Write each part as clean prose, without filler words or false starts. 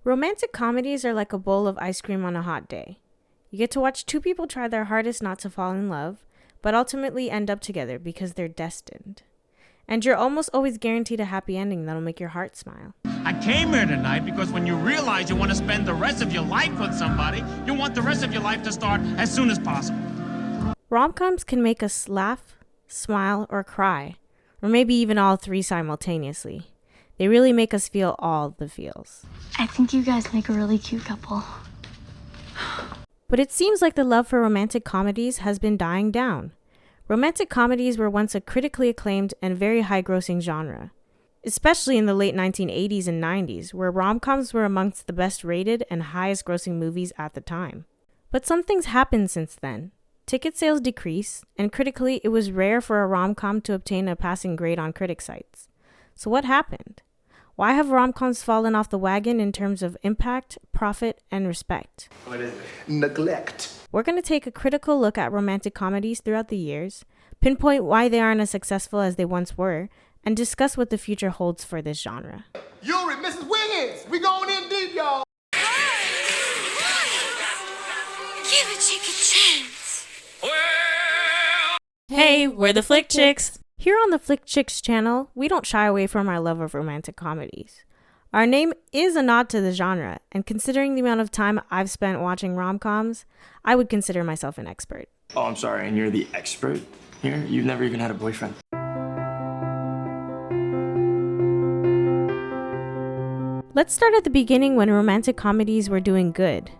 Romantic comedies are like a bowl of ice cream on a hot day. You get to watch two people try their hardest not to fall in love, but ultimately end up together because they're destined. And you're almost always guaranteed a happy ending that'll make your heart smile. I came here tonight because when you realize you want to spend the rest of your life with somebody, you want the rest of your life to start as soon as possible. Rom-coms can make us laugh, smile, or cry, or maybe even all three simultaneously. They really make us feel all the feels. I think you guys make a really cute couple. But it seems like the love for romantic comedies has been dying down. Romantic comedies were once a critically acclaimed and very high-grossing genre, especially in the late 1980s and 90s, where rom-coms were amongst the best-rated and highest-grossing movies at the time. But some things happened since then. Ticket sales decreased, and critically, it was rare for a rom-com to obtain a passing grade on critic sites. So what happened? Why have rom-coms fallen off the wagon in terms of impact, profit, and respect? What is it? Neglect. We're going to take a critical look at romantic comedies throughout the years, pinpoint why they aren't as successful as they once were, and discuss what the future holds for this genre. Yuri, Mrs. Wiggins, we going in deep, y'all. Give a chick a chance. Hey, we're the Flick Chicks! Here on the Flick Chicks channel, we don't shy away from our love of romantic comedies. Our name is a nod to the genre, and considering the amount of time I've spent watching rom-coms, I would consider myself an expert. Oh, I'm sorry, and you're the expert here? You've never even had a boyfriend. Let's start at the beginning when romantic comedies were doing good.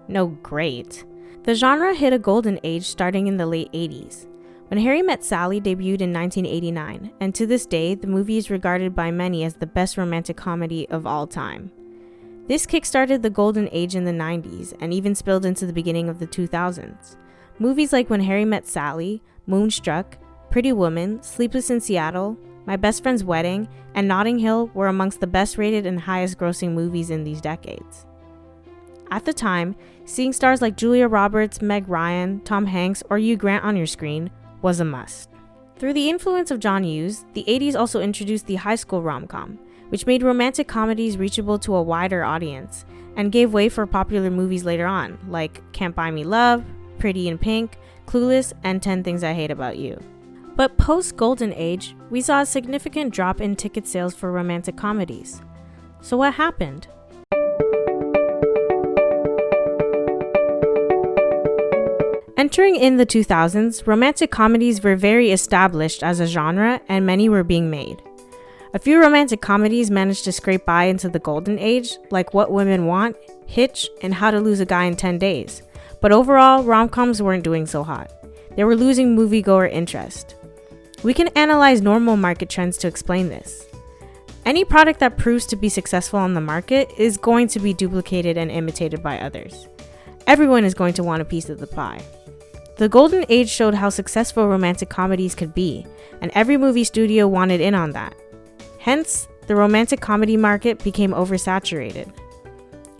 No, great. The genre hit a golden age starting in the late 80s. When Harry Met Sally debuted in 1989, and to this day, the movie is regarded by many as the best romantic comedy of all time. This kickstarted the golden age in the 90s, and even spilled into the beginning of the 2000s. Movies like When Harry Met Sally, Moonstruck, Pretty Woman, Sleepless in Seattle, My Best Friend's Wedding, and Notting Hill were amongst the best rated and highest grossing movies in these decades. At the time, seeing stars like Julia Roberts, Meg Ryan, Tom Hanks, or Hugh Grant on your screen was a must. Through the influence of John Hughes, the 80s also introduced the high school rom-com, which made romantic comedies reachable to a wider audience, and gave way for popular movies later on, like Can't Buy Me Love, Pretty in Pink, Clueless, and 10 Things I Hate About You. But post-Golden Age, we saw a significant drop in ticket sales for romantic comedies. So what happened? Entering in the 2000s, romantic comedies were very established as a genre and many were being made. A few romantic comedies managed to scrape by into the golden age, like What Women Want, Hitch, and How to Lose a Guy in 10 Days. But overall, rom-coms weren't doing so hot. They were losing moviegoer interest. We can analyze normal market trends to explain this. Any product that proves to be successful on the market is going to be duplicated and imitated by others. Everyone is going to want a piece of the pie. The Golden Age showed how successful romantic comedies could be, and every movie studio wanted in on that. Hence, the romantic comedy market became oversaturated.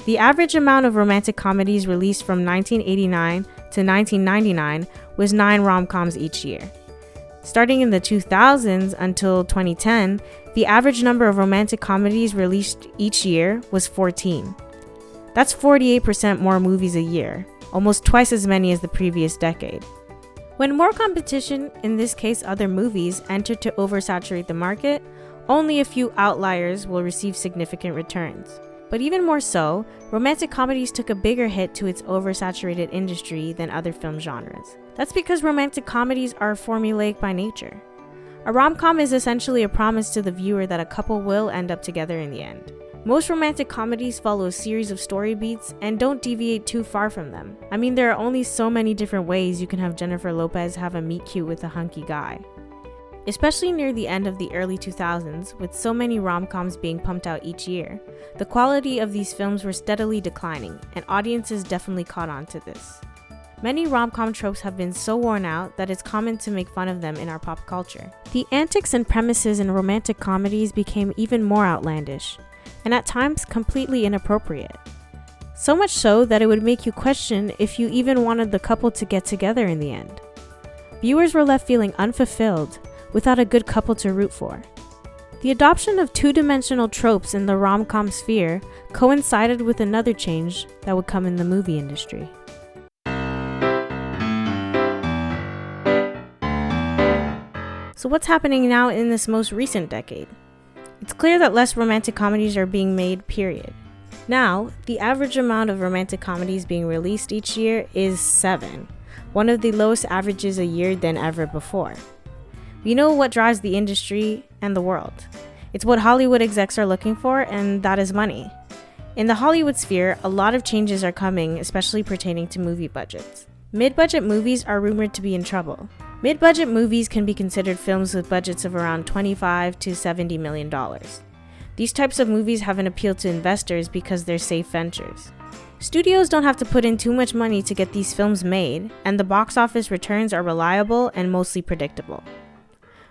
The average amount of romantic comedies released from 1989 to 1999 was 9 rom-coms each year. Starting in the 2000s until 2010, the average number of romantic comedies released each year was 14. That's 48% more movies a year, almost twice as many as the previous decade. When more competition, in this case other movies, entered to oversaturate the market, only a few outliers will receive significant returns. But even more so, romantic comedies took a bigger hit to its oversaturated industry than other film genres. That's because romantic comedies are formulaic by nature. A rom-com is essentially a promise to the viewer that a couple will end up together in the end. Most romantic comedies follow a series of story beats and don't deviate too far from them. I mean, there are only so many different ways you can have Jennifer Lopez have a meet cute with a hunky guy. Especially near the end of the early 2000s, with so many rom-coms being pumped out each year, the quality of these films were steadily declining, and audiences definitely caught on to this. Many rom-com tropes have been so worn out that it's common to make fun of them in our pop culture. The antics and premises in romantic comedies became even more outlandish, and at times completely inappropriate. So much so that it would make you question if you even wanted the couple to get together in the end. Viewers were left feeling unfulfilled, without a good couple to root for. The adoption of two-dimensional tropes in the rom-com sphere coincided with another change that would come in the movie industry. So what's happening now in this most recent decade? It's clear that less romantic comedies are being made, period. Now, the average amount of romantic comedies being released each year is 7, one of the lowest averages a year than ever before. We know what drives the industry and the world. It's what Hollywood execs are looking for, and that is money. In the Hollywood sphere, a lot of changes are coming, especially pertaining to movie budgets. Mid-budget movies are rumored to be in trouble. Mid-budget movies can be considered films with budgets of around $25 to $70 million. These types of movies have an appeal to investors because they're safe ventures. Studios don't have to put in too much money to get these films made, and the box office returns are reliable and mostly predictable.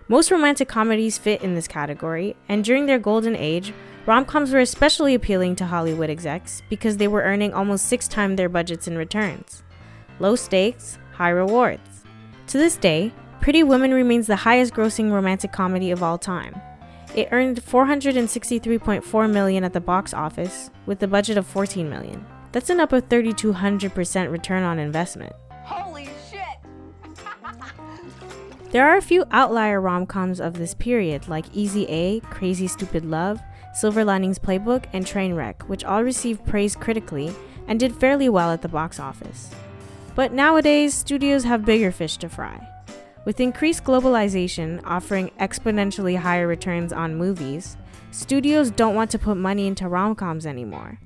Most romantic comedies fit in this category, and during their golden age, rom-coms were especially appealing to Hollywood execs because they were earning almost 6 times their budgets in returns. Low stakes, high rewards. To this day, Pretty Woman remains the highest grossing romantic comedy of all time. It earned $463.4 million at the box office with a budget of $14 million. That's an up of 3,200% return on investment. Holy shit! There are a few outlier rom-coms of this period like Easy A, Crazy Stupid Love, Silver Linings Playbook, and Trainwreck, which all received praise critically and did fairly well at the box office. But nowadays, studios have bigger fish to fry. With increased globalization offering exponentially higher returns on movies, studios don't want to put money into rom-coms anymore.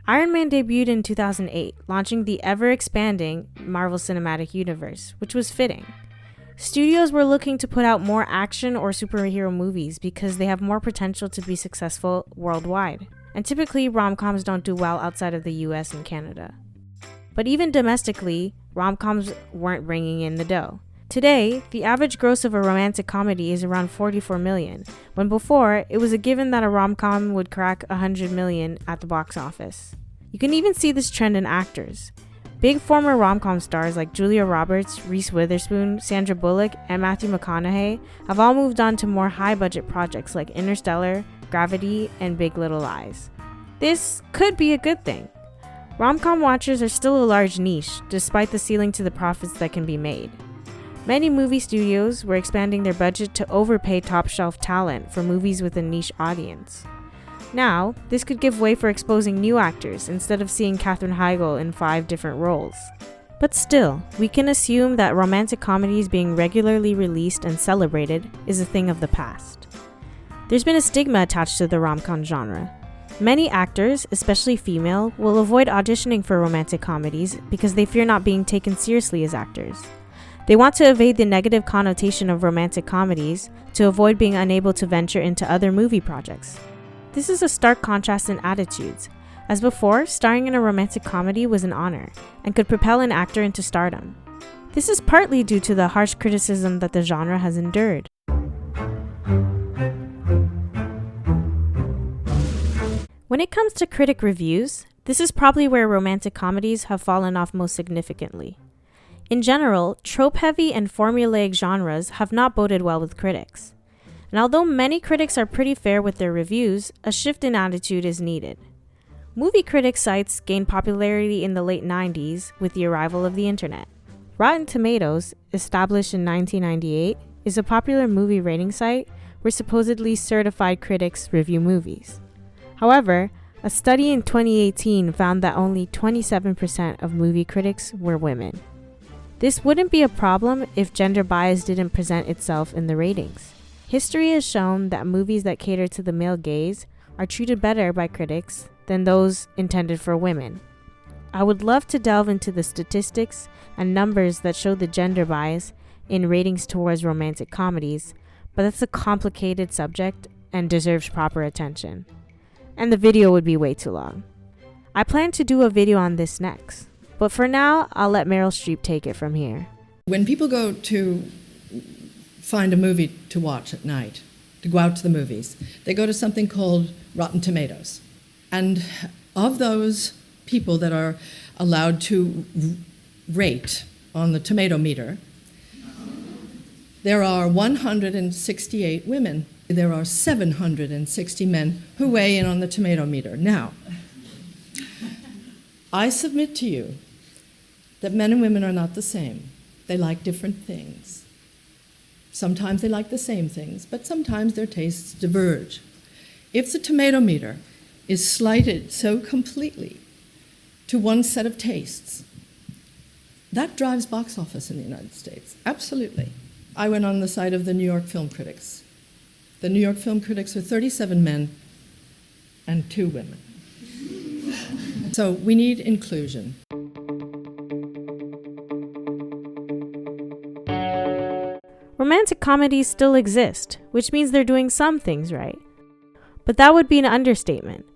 Iron Man debuted in 2008, launching the ever-expanding Marvel Cinematic Universe, which was fitting. Studios were looking to put out more action or superhero movies because they have more potential to be successful worldwide, and typically rom-coms don't do well outside of the US and Canada. But even domestically, rom-coms weren't bringing in the dough. Today, the average gross of a romantic comedy is around $44 million, when before, it was a given that a rom-com would crack $100 million at the box office. You can even see this trend in actors. Big former rom-com stars like Julia Roberts, Reese Witherspoon, Sandra Bullock, and Matthew McConaughey have all moved on to more high-budget projects like Interstellar, Gravity, and Big Little Lies. This could be a good thing. Rom-com watchers are still a large niche, despite the ceiling to the profits that can be made. Many movie studios were expanding their budget to overpay top-shelf talent for movies with a niche audience. Now, this could give way for exposing new actors instead of seeing Katherine Heigl in 5 different roles. But still, we can assume that romantic comedies being regularly released and celebrated is a thing of the past. There's been a stigma attached to the rom-com genre. Many actors, especially female, will avoid auditioning for romantic comedies because they fear not being taken seriously as actors. They want to evade the negative connotation of romantic comedies to avoid being unable to venture into other movie projects. This is a stark contrast in attitudes, as before, starring in a romantic comedy was an honor and could propel an actor into stardom. This is partly due to the harsh criticism that the genre has endured. When it comes to critic reviews, this is probably where romantic comedies have fallen off most significantly. In general, trope-heavy and formulaic genres have not boded well with critics. And although many critics are pretty fair with their reviews, a shift in attitude is needed. Movie critic sites gained popularity in the late 90s with the arrival of the internet. Rotten Tomatoes, established in 1998, is a popular movie rating site where supposedly certified critics review movies. However, a study in 2018 found that only 27% of movie critics were women. This wouldn't be a problem if gender bias didn't present itself in the ratings. History has shown that movies that cater to the male gaze are treated better by critics than those intended for women. I would love to delve into the statistics and numbers that show the gender bias in ratings towards romantic comedies, but that's a complicated subject and deserves proper attention. And the video would be way too long. I plan to do a video on this next. But for now, I'll let Meryl Streep take it from here. When people go to find a movie to watch at night, to go out to the movies, they go to something called Rotten Tomatoes. And of those people that are allowed to rate on the tomato meter, there are 168 women There are 760 men who weigh in on the tomato meter. Now, I submit to you that men and women are not the same. They like different things. Sometimes they like the same things, but sometimes their tastes diverge. If the tomato meter is slighted so completely to one set of tastes, that drives box office in the United States. Absolutely. I went on the side of the New York Film Critics. The New York Film Critics are 37 men and 2 women. So we need inclusion. Romantic comedies still exist, which means they're doing some things right. But that would be an understatement.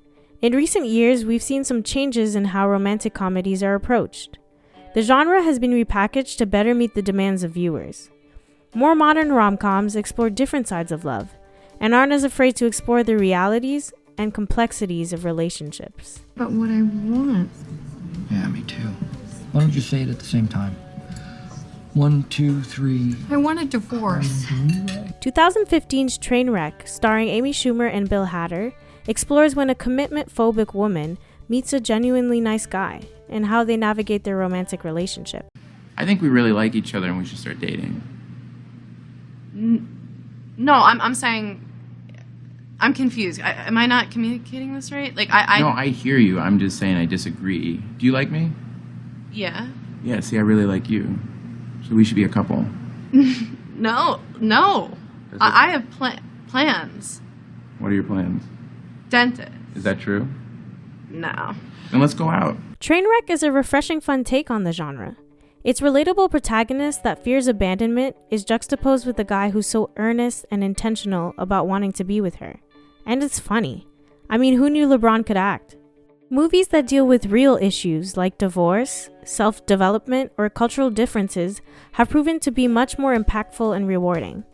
In recent years, we've seen some changes in how romantic comedies are approached. The genre has been repackaged to better meet the demands of viewers. More modern rom-coms explore different sides of love, and aren't as afraid to explore the realities and complexities of relationships. But what I want. Yeah, me too. Why don't you say it at the same time? 1, 2, 3. I want a divorce. 2015's Trainwreck, starring Amy Schumer and Bill Hader, explores when a commitment-phobic woman meets a genuinely nice guy and how they navigate their romantic relationship. I think we really like each other and we should start dating. No, I'm saying, I'm confused. Am I not communicating this right? Like, No, I hear you. I'm just saying I disagree. Do you like me? Yeah. Yeah, see, I really like you. So we should be a couple. No. I have plans. What are your plans? Dentist. Is that true? No. Then let's go out. Trainwreck is a refreshing fun take on the genre. Its relatable protagonist that fears abandonment is juxtaposed with a guy who's so earnest and intentional about wanting to be with her. And it's funny. I mean, who knew LeBron could act? Movies that deal with real issues like divorce, self-development, or cultural differences have proven to be much more impactful and rewarding.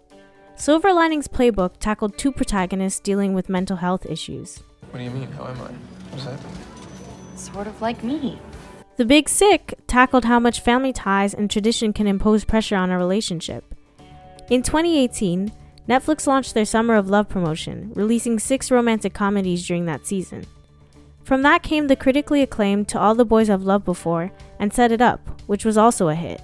Silver Linings Playbook tackled 2 protagonists dealing with mental health issues. What do you mean? How am I? What's that? Sort of like me. The Big Sick tackled how much family ties and tradition can impose pressure on a relationship. In 2018, Netflix launched their Summer of Love promotion, releasing 6 romantic comedies during that season. From that came the critically acclaimed To All the Boys I've Loved Before and Set It Up, which was also a hit.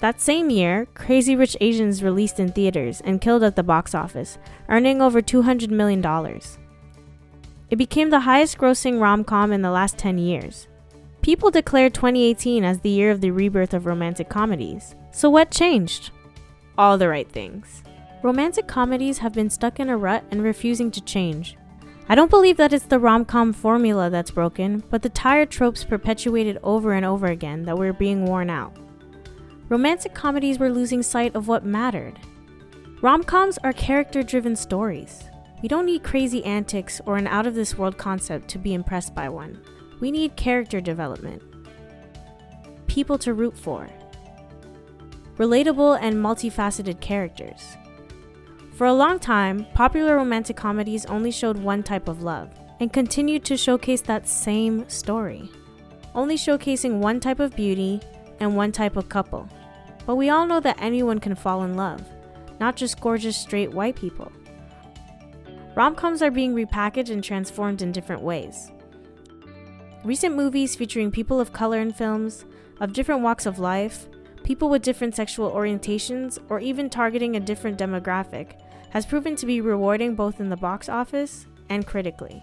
That same year, Crazy Rich Asians released in theaters and killed at the box office, earning over $200 million. It became the highest-grossing rom-com in the last 10 years. People declared 2018 as the year of the rebirth of romantic comedies. So what changed? All the right things. Romantic comedies have been stuck in a rut and refusing to change. I don't believe that it's the rom-com formula that's broken, but the tired tropes perpetuated over and over again that were being worn out. Romantic comedies were losing sight of what mattered. Rom-coms are character-driven stories. We don't need crazy antics or an out-of-this-world concept to be impressed by one. We need character development. People to root for. Relatable and multifaceted characters. For a long time, popular romantic comedies only showed one type of love, and continued to showcase that same story, only showcasing one type of beauty and one type of couple. But we all know that anyone can fall in love, not just gorgeous straight white people. Rom-coms are being repackaged and transformed in different ways. Recent movies featuring people of color in films, of different walks of life, people with different sexual orientations, or even targeting a different demographic, has proven to be rewarding both in the box office and critically.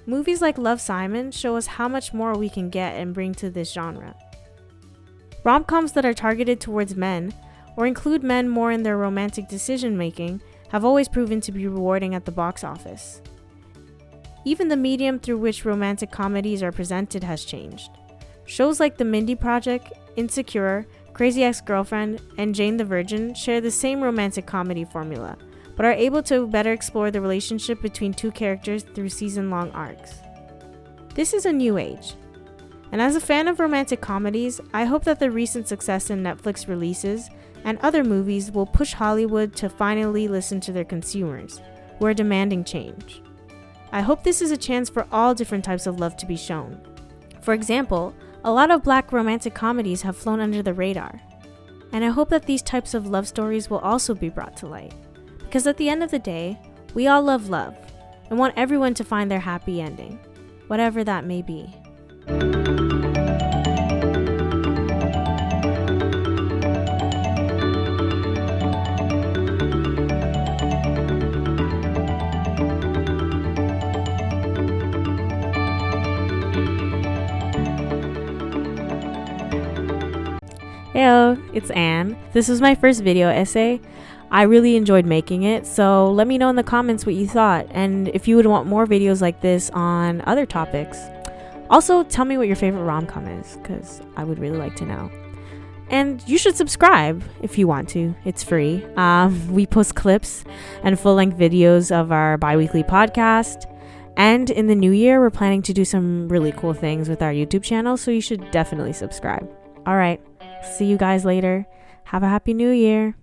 Movies like Love, Simon show us how much more we can get and bring to this genre. Rom-coms that are targeted towards men, or include men more in their romantic decision-making, have always proven to be rewarding at the box office. Even the medium through which romantic comedies are presented has changed. Shows like The Mindy Project, Insecure, Crazy Ex-Girlfriend, and Jane the Virgin share the same romantic comedy formula, but are able to better explore the relationship between 2 characters through season-long arcs. This is a new age. And as a fan of romantic comedies, I hope that the recent success in Netflix releases and other movies will push Hollywood to finally listen to their consumers, who are demanding change. I hope this is a chance for all different types of love to be shown. For example, a lot of Black romantic comedies have flown under the radar, and I hope that these types of love stories will also be brought to light, Because at the end of the day, we all love love and want everyone to find their happy ending, whatever that may be. Heyo, it's Anne. This was my first video essay. I really enjoyed making it, so let me know in the comments what you thought and if you would want more videos like this on other topics. Also, tell me what your favorite rom-com is, because I would really like to know. And you should subscribe if you want to. It's free. We post clips and full-length videos of our bi-weekly podcast. And in the new year, we're planning to do some really cool things with our YouTube channel, so you should definitely subscribe. All right. See you guys later. Have a happy new year.